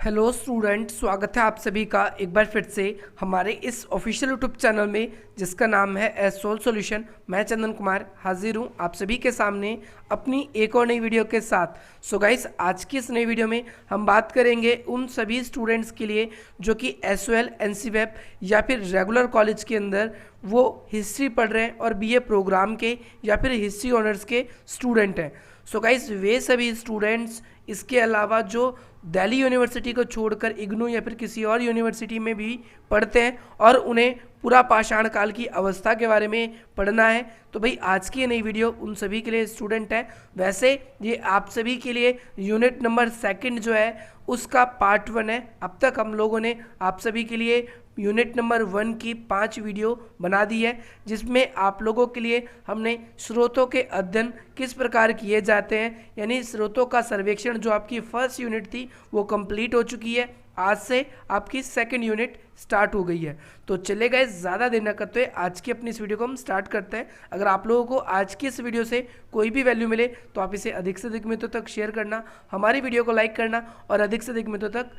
Hello student, स्वागत है आप सभी का एक बार फिर से हमारे इस ऑफिशियल यूट्यूब चैनल में जिसका नाम है एसोल सॉल्यूशन। मैं चंदन कुमार हाजिर हूँ आप सभी के सामने अपनी एक और नई वीडियो के साथ। सो गाइस, आज की इस नई वीडियो में हम बात करेंगे उन सभी स्टूडेंट्स के लिए जो कि एसओएल, एनसीवेप या फिर रेगुलर कॉलेज के अंदर वो हिस्ट्री पढ़ रहे हैं और बीए प्रोग्राम के या फिर हिस्ट्री ऑनर्स के स्टूडेंट हैं। सो गाइस, वे सभी स्टूडेंट्स इसके अलावा जो दिल्ली यूनिवर्सिटी को छोड़कर इग्नू या फिर किसी और यूनिवर्सिटी में भी पढ़ते हैं और उन्हें पूरा पाषाण काल की अवस्था के बारे में पढ़ना है, तो भाई आज की ये नई वीडियो उन सभी के लिए स्टूडेंट है। वैसे ये आप सभी के लिए यूनिट नंबर 2 जो है उसका पार्ट 1 है। अब तक हम लोगों ने आप सभी के लिए यूनिट नंबर 1 की 5 वीडियो बना दी है, जिसमें आप लोगों के लिए हमने स्रोतों के अध्ययन किस प्रकार किए जाते हैं, यानी स्रोतों का सर्वेक्षण जो आपकी फर्स्ट यूनिट थी वो कंप्लीट हो चुकी है। आज से आपकी सेकंड यूनिट स्टार्ट हो गई है। तो चले गए, ज़्यादा देर न करते हुए आज की अपनी इस वीडियो को हम स्टार्ट करते हैं। अगर आप लोगों को आज की इस वीडियो से कोई भी वैल्यू मिले तो आप इसे अधिक से अधिक मित्रों तक शेयर करना, हमारी वीडियो को लाइक करना और अधिक से अधिक मित्रों तक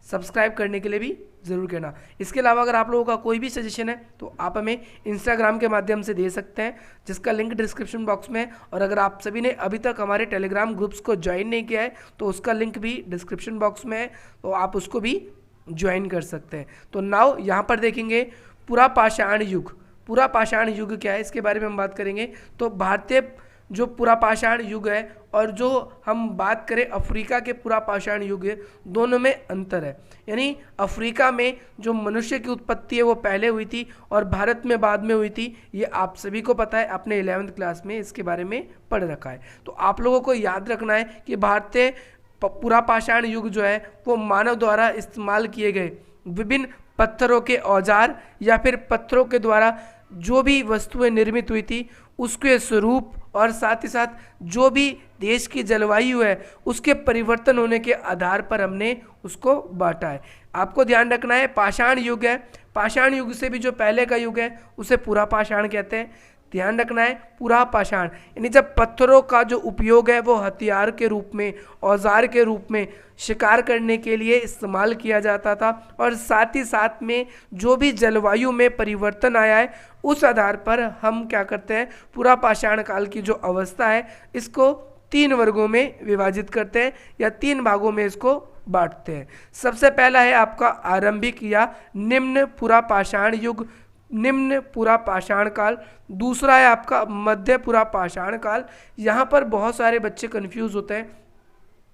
सब्सक्राइब करने के लिए भी ज़रूर कहना। इसके अलावा अगर आप लोगों का कोई भी सजेशन है तो आप हमें इंस्टाग्राम के माध्यम से दे सकते हैं, जिसका लिंक डिस्क्रिप्शन बॉक्स में है। और अगर आप सभी ने अभी तक हमारे टेलीग्राम ग्रुप्स को ज्वाइन नहीं किया है तो उसका लिंक भी डिस्क्रिप्शन बॉक्स में है, तो आप उसको भी ज्वाइन कर सकते हैं। तो नाउ यहाँ पर देखेंगे पूरा पाषाण युग। पूरा पाषाण युग क्या है इसके बारे में हम बात करेंगे। तो भारतीय जो पूरा पाषाण युग है और जो हम बात करें अफ्रीका के पूरा पाषाण युग है, दोनों में अंतर है। यानी अफ्रीका में जो मनुष्य की उत्पत्ति है वो पहले हुई थी और भारत में बाद में हुई थी। ये आप सभी को पता है, आपने 11वीं क्लास में इसके बारे में पढ़ रखा है। तो आप लोगों को याद रखना है कि भारतीय पूरा पाषाण युग जो है वो मानव द्वारा इस्तेमाल किए गए विभिन्न पत्थरों के औजार या फिर पत्थरों के द्वारा जो भी वस्तुएं निर्मित हुई थी उसके स्वरूप और साथ ही साथ जो भी देश की जलवायु है उसके परिवर्तन होने के आधार पर हमने उसको बांटा है। आपको ध्यान रखना है पाषाण युग है, पाषाण युग से भी जो पहले का युग है उसे पूरा पाषाण कहते हैं। ध्यान रखना है पूरा पाषाण यानी जब पत्थरों का जो उपयोग है वो हथियार के रूप में, औजार के रूप में शिकार करने के लिए इस्तेमाल किया जाता था और साथ ही साथ में जो भी जलवायु में परिवर्तन आया है उस आधार पर हम क्या करते हैं, पूरा पाषाण काल की जो अवस्था है इसको 3 वर्गों में विभाजित करते हैं या 3 भागों में इसको बांटते हैं। सबसे पहला है आपका आरंभिक या निम्न पूरा पाषाण युग, निम्न पूरा पाषाण काल। दूसरा है आपका मध्य पूरा पाषाण काल। यहाँ पर बहुत सारे बच्चे कंफ्यूज होते हैं,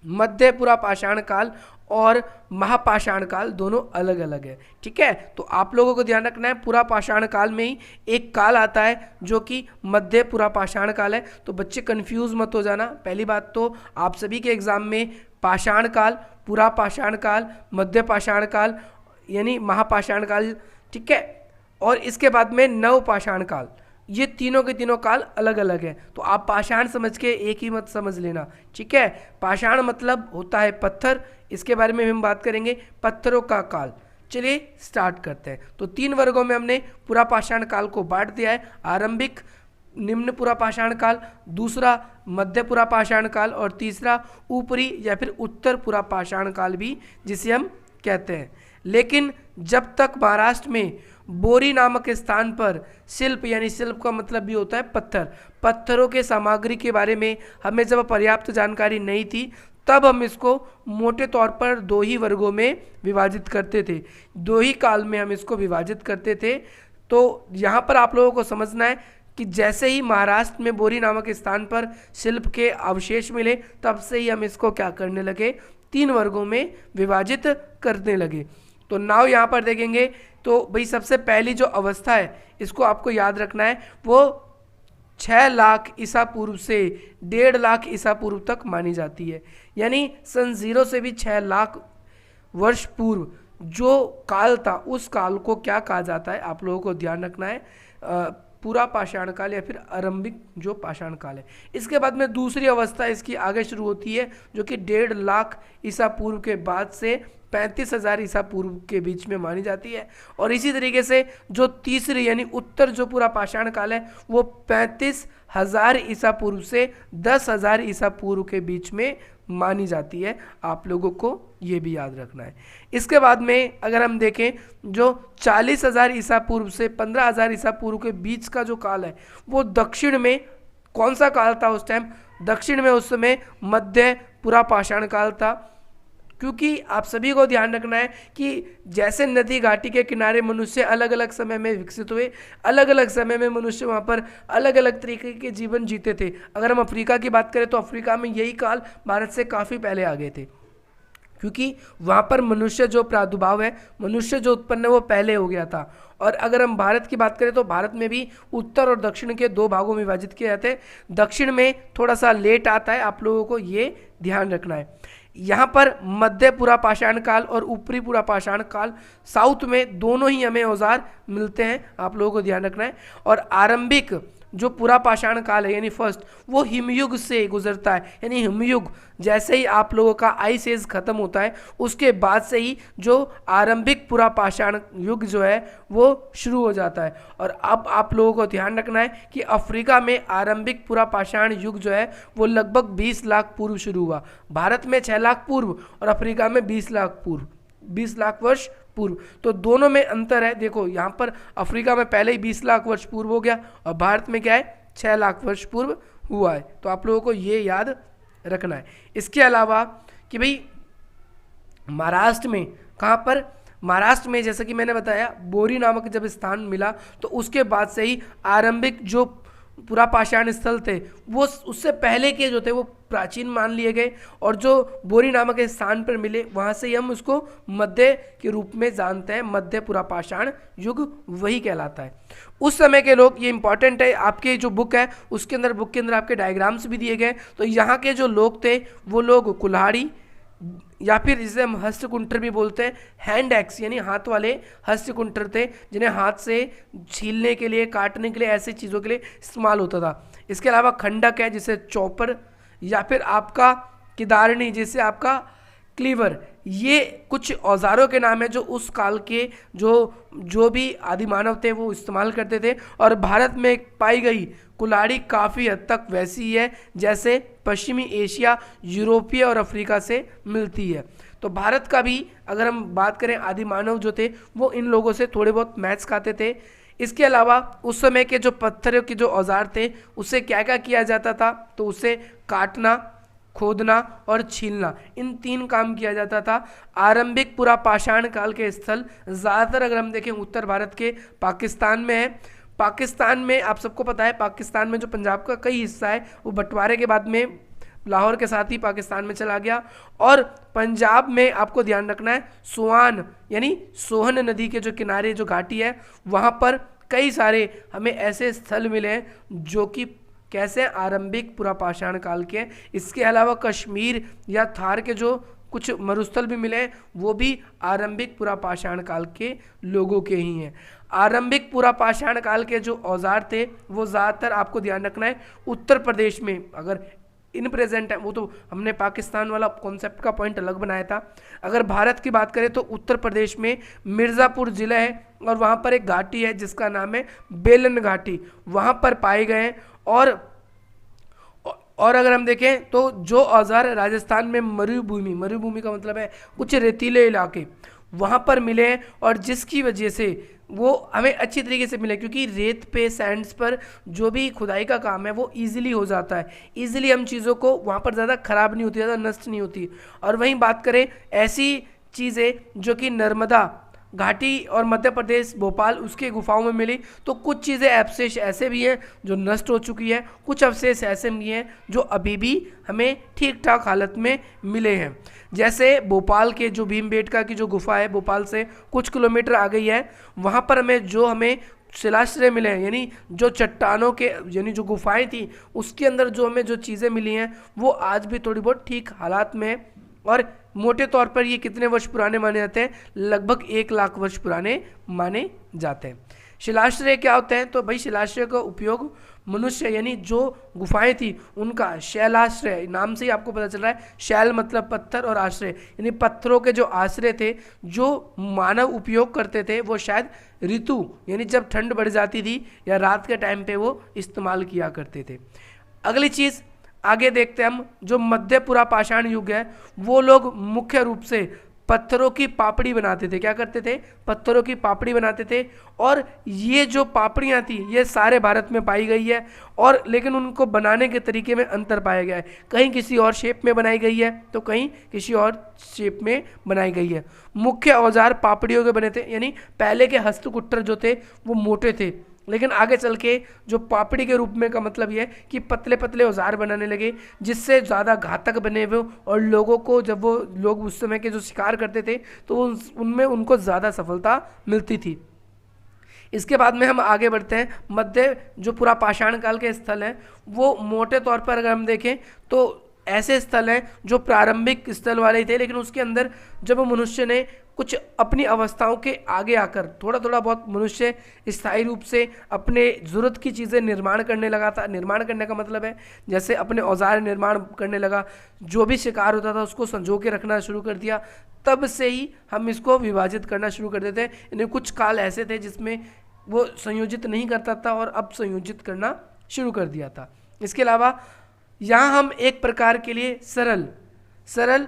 मध्य पूरा पाषाण काल और महापाषाण काल दोनों अलग अलग है, ठीक है। तो आप लोगों को ध्यान रखना है पूरा पाषाण काल में ही एक काल आता है जो कि मध्य पूरा पाषाण काल है। तो बच्चे कंफ्यूज मत हो जाना। पहली बात तो आप सभी के एग्जाम में पाषाण काल, पूरा पाषाण काल, मध्य पाषाण काल यानी महापाषाण काल, ठीक है, और इसके बाद में नव पाषाण काल, ये तीनों के तीनों काल अलग अलग हैं। तो आप पाषाण समझ के एक ही मत समझ लेना, ठीक है। पाषाण मतलब होता है पत्थर, इसके बारे में हम बात करेंगे, पत्थरों का काल। चलिए स्टार्ट करते हैं। तो 3 वर्गों में हमने पूरा पाषाण काल को बांट दिया है, आरंभिक निम्न पूरा पाषाण काल, दूसरा मध्य पूरा पाषाण काल और तीसरा ऊपरी या फिर उत्तर पूरा पाषाण काल भी जिसे हम कहते हैं। लेकिन जब तक महाराष्ट्र में बोरी नामक स्थान पर शिल्प, यानी शिल्प का मतलब भी होता है पत्थर, पत्थरों के सामग्री के बारे में हमें जब पर्याप्त जानकारी नहीं थी तब हम इसको मोटे तौर पर 2 ही वर्गों में विभाजित करते थे, 2 ही काल में हम इसको विभाजित करते थे। तो यहाँ पर आप लोगों को समझना है कि जैसे ही महाराष्ट्र में बोरी नामक स्थान पर शिल्प के अवशेष मिले तब से ही हम इसको क्या करने लगे, 3 वर्गों में विभाजित करने लगे। तो नाव यहाँ पर देखेंगे तो भाई सबसे पहली जो अवस्था है इसको आपको याद रखना है, वो 6 लाख ईसा पूर्व से 1.5 लाख ईसा पूर्व तक मानी जाती है। यानी सन 0 से भी 6 लाख वर्ष पूर्व जो काल था उस काल को क्या कहा जाता है, आप लोगों को ध्यान रखना है, पूरा पाषाण काल या फिर आरंभिक जो पाषाण काल है। इसके बाद में दूसरी अवस्था इसकी आगे शुरू होती है जो कि 1.5 लाख ईसा पूर्व के बाद से 35,000 ईसा पूर्व के बीच में मानी जाती है। और इसी तरीके से जो तीसरी यानी उत्तर जो पूरा पाषाण काल है वो 35,000 ईसा पूर्व से 10,000 ईसा पूर्व के बीच में मानी जाती है। आप लोगों को ये भी याद रखना है। इसके बाद में अगर हम देखें जो 40,000 ईसा पूर्व से 15,000 ईसा पूर्व के बीच का जो काल है वो दक्षिण में कौन सा काल था उस टाइम? दक्षिण में उस समय मध्य पूरा पाषाण काल था। क्योंकि आप सभी को ध्यान रखना है कि जैसे नदी घाटी के किनारे मनुष्य अलग अलग समय में विकसित हुए, अलग अलग समय में मनुष्य वहाँ पर अलग अलग तरीके के जीवन जीते थे। अगर हम अफ्रीका की बात करें तो अफ्रीका में यही काल भारत से काफ़ी पहले आ गए थे, क्योंकि वहाँ पर मनुष्य जो प्रादुर्भाव है, मनुष्य जो उत्पन्न है वो पहले हो गया था। और अगर हम भारत की बात करें तो भारत में भी उत्तर और दक्षिण के दो भागों में विभाजित किए जाते हैं। दक्षिण में थोड़ा सा लेट आता है, आप लोगों को ये ध्यान रखना है। यहाँ पर मध्य पूरा पाषाण काल और ऊपरी पूरा पाषाण काल, साउथ में दोनों ही हमें औजार मिलते हैं, आप लोगों को ध्यान रखना है। और आरंभिक जो पूरा पाषाण काल है यानी फर्स्ट, वो हिमयुग से गुजरता है। यानी हिमयुग जैसे ही आप लोगों का आइस एज खत्म होता है उसके बाद से ही जो आरंभिक पूरा पाषाण युग जो है वो शुरू हो जाता है। और अब आप लोगों को ध्यान रखना है कि अफ्रीका में आरंभिक पूरा पाषाण युग जो है वो लगभग 20 लाख पूर्व शुरू हुआ। भारत में 6 लाख पूर्व और अफ्रीका में 20 लाख पूर्व, 20 लाख वर्ष पूर्व। तो दोनों में अंतर है। देखो यहाँ पर अफ्रीका में पहले ही 20 लाख वर्ष पूर्व हो गया और भारत में क्या है 6 लाख वर्ष पूर्व हुआ है। तो आप लोगों को ये याद रखना है। इसके अलावा कि भाई महाराष्ट्र में कहाँ पर, महाराष्ट्र में जैसा कि मैंने बताया बोरी नामक जब स्थान मिला तो उसके बाद से ही आरंभिक जो पूरा पाषाण स्थल थे वो उससे पहले के जो थे वो प्राचीन मान लिए गए और जो बोरी नामक के स्थान पर मिले वहाँ से ही हम उसको मध्य के रूप में जानते हैं। मध्य पूरा पाषाण युग वही कहलाता है। उस समय के लोग, ये इंपॉर्टेंट है, आपके जो बुक है उसके अंदर, बुक के अंदर आपके डायग्राम्स भी दिए गए। तो यहाँ के जो लोग थे वो लोग कुल्हाड़ी या फिर जिसे हम हस्तकुंटर भी बोलते हैं, हैंड एक्स यानी हाथ वाले हस्तकुंटर थे जिन्हें हाथ से छीलने के लिए, काटने के लिए, ऐसी चीज़ों के लिए इस्तेमाल होता था। इसके अलावा खंडक है जिसे चॉपर, या फिर आपका किदारनी जिसे आपका क्लीवर, ये कुछ औजारों के नाम है जो उस काल के जो भी आदि मानव थे वो इस्तेमाल करते थे। और भारत में पाई गई कुल्हाड़ी काफ़ी हद तक वैसी है जैसे पश्चिमी एशिया, यूरोपीय और अफ्रीका से मिलती है। तो भारत का भी अगर हम बात करें आदि मानव जो थे वो इन लोगों से थोड़े बहुत मैच खाते थे। इसके अलावा उस समय के जो पत्थरों के जो औजार थे उससे क्या क्या किया जाता था, तो उससे काटना, खोदना और छीलना, इन 3 काम किया जाता था। आरंभिक पूरा पाषाण काल के स्थल ज़्यादातर अगर हम देखें उत्तर भारत के पाकिस्तान में है। पाकिस्तान में आप सबको पता है, पाकिस्तान में जो पंजाब का कई हिस्सा है वो बंटवारे के बाद में लाहौर के साथ ही पाकिस्तान में चला गया। और पंजाब में आपको ध्यान रखना है सोहान यानी सोहन नदी के जो किनारे जो घाटी है वहाँ पर कई सारे हमें ऐसे स्थल मिले हैं जो कि कैसे आरंभिक पूरा पाषाण काल के। इसके अलावा कश्मीर या थार के जो कुछ मरुस्थल भी मिले वो भी आरंभिक पूरा पाषाण काल के लोगों के ही हैं। आरंभिक पूरा पाषाण काल के जो औजार थे वो ज़्यादातर आपको ध्यान रखना है उत्तर प्रदेश में, अगर इन प्रेजेंट है वो तो हमने पाकिस्तान वाला कॉन्सेप्ट का पॉइंट अलग बनाया था। अगर भारत की बात करें तो उत्तर प्रदेश में मिर्ज़ापुर ज़िला है और वहाँ पर एक घाटी है जिसका नाम है बेलन घाटी, वहाँ पर पाए गए हैं। और अगर हम देखें तो जो औजार राजस्थान में मरुभूमि का मतलब है कुछ रेतीले इलाके, वहाँ पर मिले हैं और जिसकी वजह से वो हमें अच्छी तरीके से मिले, क्योंकि रेत पे, सैंड्स पर जो भी खुदाई का काम है वो इजीली हो जाता है। इजीली हम चीज़ों को वहाँ पर ज़्यादा ख़राब नहीं होती, ज़्यादा नष्ट नहीं होती। और वहीं बात करें ऐसी चीज़ें जो कि नर्मदा घाटी और मध्य प्रदेश भोपाल उसके गुफाओं में मिली, तो कुछ चीज़ें अवशेष ऐसे भी हैं जो नष्ट हो चुकी है, कुछ अवशेष ऐसे भी हैं जो अभी भी हमें ठीक ठाक हालत में मिले हैं। जैसे भोपाल के जो भीमबेटका की जो गुफा है भोपाल से कुछ किलोमीटर आ गई है, वहाँ पर हमें शिलाश्रय मिले हैं, यानी जो चट्टानों के यानी जो गुफाएं थी उसके अंदर जो हमें जो चीज़ें मिली हैं वो आज भी थोड़ी बहुत ठीक हालात में है। और मोटे तौर पर ये कितने वर्ष पुराने माने जाते हैं? लगभग 1 लाख वर्ष पुराने माने जाते हैं। शिलाश्रय क्या होते हैं? तो भाई शिलाश्रय का उपयोग मनुष्य यानी जो गुफाएं थी उनका शैलाश्रय, नाम से ही आपको पता चल रहा है, शैल मतलब पत्थर और आश्रय यानी पत्थरों के जो आश्रय थे जो मानव उपयोग करते थे, वो शायद ऋतु यानी जब ठंड बढ़ जाती थी या रात के टाइम पे वो इस्तेमाल किया करते थे। अगली चीज़ आगे देखते हैं हम, जो मध्य पुरा पाषाण युग है वो लोग मुख्य रूप से पत्थरों की पापड़ी बनाते थे। क्या करते थे? पत्थरों की पापड़ी बनाते थे। और ये जो पापड़ियाँ थी ये सारे भारत में पाई गई है, और लेकिन उनको बनाने के तरीके में अंतर पाया गया है। कहीं किसी और शेप में बनाई गई है तो कहीं किसी और शेप में बनाई गई है। मुख्य औजार पापड़ियों के बने थे, यानी पहले के हस्तकुट्टर जो थे वो मोटे थे, लेकिन आगे चल के जो पापड़ी के रूप में का मतलब ये है कि पतले पतले औजार बनाने लगे जिससे ज़्यादा घातक बने हुए, और लोगों को जब वो लोग उस समय के जो शिकार करते थे तो उनमें उनको ज़्यादा सफलता मिलती थी। इसके बाद में हम आगे बढ़ते हैं। मध्य जो पूरा पाषाण काल के स्थल हैं वो मोटे तौर पर अगर हम देखें तो ऐसे स्थल हैं जो प्रारंभिक स्थल वाले ही थे, लेकिन उसके अंदर जब मनुष्य ने कुछ अपनी अवस्थाओं के आगे आकर थोड़ा थोड़ा बहुत मनुष्य स्थायी रूप से अपने ज़रूरत की चीज़ें निर्माण करने लगा था। निर्माण करने का मतलब है जैसे अपने औजार निर्माण करने लगा, जो भी शिकार होता था उसको संजो के रखना शुरू कर दिया, तब से ही हम इसको विभाजित करना शुरू कर देते हैं। यानी कुछ काल ऐसे थे जिसमें वो संयोजित नहीं करता था और अब संयोजित करना शुरू कर दिया था। इसके अलावा यहाँ हम एक प्रकार के लिए सरल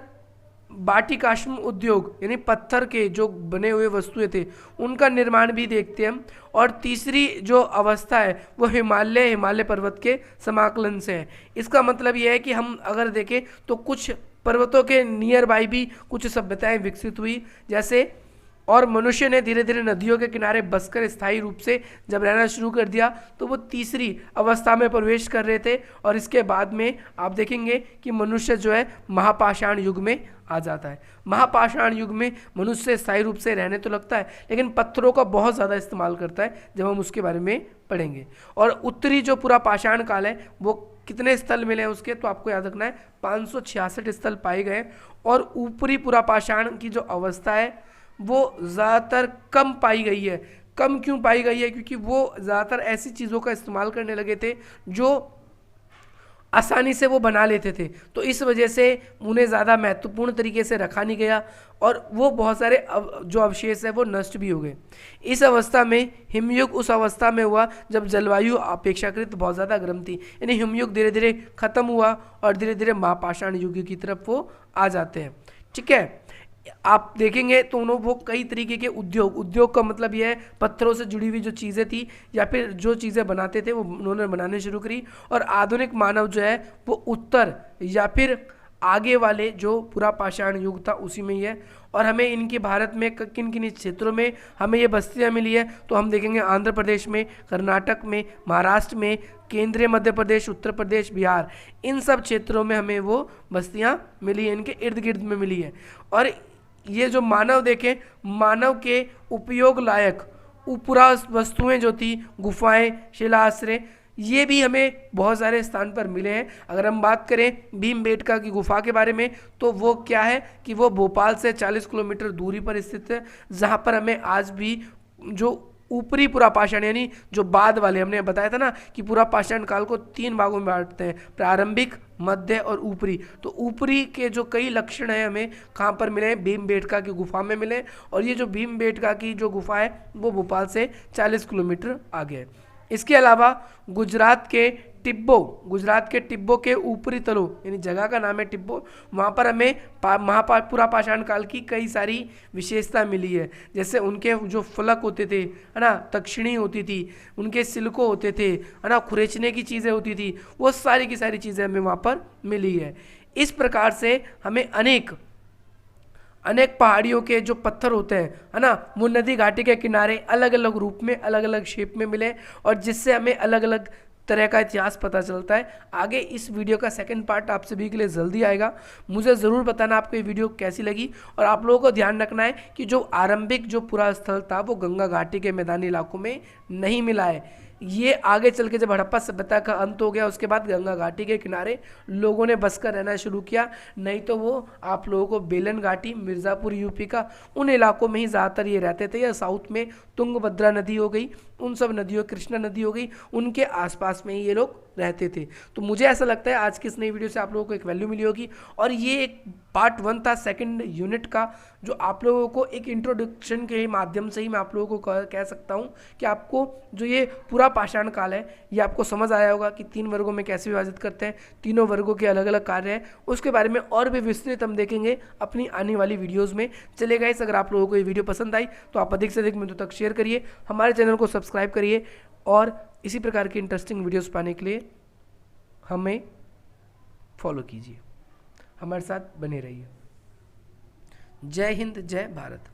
बाटिकाश्म उद्योग यानी पत्थर के जो बने हुए वस्तुएं थे उनका निर्माण भी देखते हैं हम। और तीसरी जो अवस्था है वो हिमालय पर्वत के समाकलन से है। इसका मतलब यह है कि हम अगर देखें तो कुछ पर्वतों के नियर बाई भी कुछ सभ्यताएं विकसित हुई जैसे, और मनुष्य ने धीरे धीरे नदियों के किनारे बसकर स्थायी रूप से जब रहना शुरू कर दिया तो वो तीसरी अवस्था में प्रवेश कर रहे थे। और इसके बाद में आप देखेंगे कि मनुष्य जो है महापाषाण युग में आ जाता है। महापाषाण युग में मनुष्य स्थायी रूप से रहने तो लगता है लेकिन पत्थरों का बहुत ज़्यादा इस्तेमाल करता है, जब हम उसके बारे में पढ़ेंगे। और उत्तरी जो पूरा पाषाण काल है वो कितने स्थल मिले हैं उसके, तो आपको याद रखना है 566 स्थल पाए गए। और ऊपरी पूरा पाषाण की जो अवस्था है वो ज़्यादातर कम पाई गई है। कम क्यों पाई गई है? क्योंकि वो ज़्यादातर ऐसी चीज़ों का इस्तेमाल करने लगे थे जो आसानी से वो बना लेते थे, तो इस वजह से उन्हें ज़्यादा महत्वपूर्ण तरीके से रखा नहीं गया और वो बहुत सारे जो अवशेष है वो नष्ट भी हो गए। इस अवस्था में हिमयुग उस अवस्था में हुआ जब जलवायु अपेक्षाकृत बहुत ज़्यादा गर्म थी, यानी हिमयुग धीरे धीरे खत्म हुआ और धीरे धीरे महापाषाण युग की तरफ वो आ जाते हैं। ठीक है, आप देखेंगे तो वो कई तरीके के उद्योग का मतलब यह है पत्थरों से जुड़ी हुई जो चीज़ें थी या फिर जो चीज़ें बनाते थे वो उन्होंने बनाने शुरू करी। और आधुनिक मानव जो है वो उत्तर या फिर आगे वाले जो पूरा पाषाण युग था उसी में ही है। और हमें इनके भारत में किन किन क्षेत्रों में हमें ये बस्तियाँ मिली है, तो हम देखेंगे आंध्र प्रदेश में, कर्नाटक में, महाराष्ट्र में, केंद्रीय मध्य प्रदेश, उत्तर प्रदेश, बिहार, इन सब क्षेत्रों में हमें वो बस्तियाँ मिली है, इनके इर्द गिर्द में मिली है। और ये जो मानव देखें, मानव के उपयोग लायक पुरा वस्तुएं जो थी, गुफाएं, शिलाश्रय, ये भी हमें बहुत सारे स्थान पर मिले हैं। अगर हम बात करें भीमबेटका की गुफा के बारे में तो वो क्या है कि वो भोपाल से 40 किलोमीटर दूरी पर स्थित है, जहाँ पर हमें आज भी जो ऊपरी पूरा पाषाण यानी जो बाद वाले, हमने बताया था ना कि पूरा पाषाण काल को 3 भागों में बांटते हैं, प्रारंभिक, मध्य और ऊपरी। तो ऊपरी के जो कई लक्षण हैं हमें कहाँ पर मिले हैं? भीमबेटका की गुफा में मिले। और ये जो भीमबेटका की जो गुफा है वो भोपाल से 40 किलोमीटर आगे है। इसके अलावा गुजरात के टिब्बो के ऊपरी तलों यानी जगह का नाम है टिब्बो, वहाँ पर हमें पूरा पाषाण काल की कई सारी विशेषता मिली है। जैसे उनके जो फलक होते थे, है ना, तक्षिणी होती थी, उनके सिल्को होते थे, है ना, खुरेचने की चीज़ें होती थी, वो सारी की सारी चीज़ें हमें वहाँ पर मिली है। इस प्रकार से हमें अनेक पहाड़ियों के जो पत्थर होते हैं, है ना, वो नदी घाटी के किनारे अलग अलग रूप में, अलग अलग शेप में मिले, और जिससे हमें अलग अलग तरह का इतिहास पता चलता है। आगे इस वीडियो का सेकंड पार्ट आप सभी के लिए जल्दी आएगा। मुझे ज़रूर बताना आपको ये वीडियो कैसी लगी। और आप लोगों को ध्यान रखना है कि जो आरंभिक जो पूरा स्थल था वो गंगा घाटी के मैदानी इलाकों में नहीं मिला है। ये आगे चल के जब हड़प्पा सभ्यता का अंत हो गया उसके बाद गंगा घाटी के किनारे लोगों ने बसकर रहना शुरू किया। नहीं तो वो आप लोगों को बेलन घाटी, मिर्ज़ापुर यूपी का उन इलाकों में ही ज़्यादातर ये रहते थे, या साउथ में तुंगभद्रा नदी हो गई, उन सब नदियों, कृष्णा नदी हो गई, उनके आसपास में ही ये लोग रहते थे। तो मुझे ऐसा लगता है आज की इस नई वीडियो से आप लोगों को एक वैल्यू मिली होगी, और ये एक पार्ट 1 था सेकंड यूनिट का, जो आप लोगों को एक इंट्रोडक्शन के माध्यम से ही मैं आप लोगों को कह सकता हूँ कि आपको जो ये पूरा पाषाण काल है ये आपको समझ आया होगा कि 3 वर्गों में कैसे विभाजित करते हैं, तीनों वर्गों के अलग अलग कार्य हैं। उसके बारे में और भी विस्तृत हम देखेंगे अपनी आने वाली वीडियोज़ में। चलिए गाइस, अगर आप लोगों को ये वीडियो पसंद आई तो आप अधिक से अधिक मित्रों तक शेयर करिए, हमारे चैनल को सब्सक्राइब करिए, और इसी प्रकार की इंटरेस्टिंग वीडियोस पाने के लिए हमें फॉलो कीजिए, हमारे साथ बने रहिए। जय हिंद, जय भारत।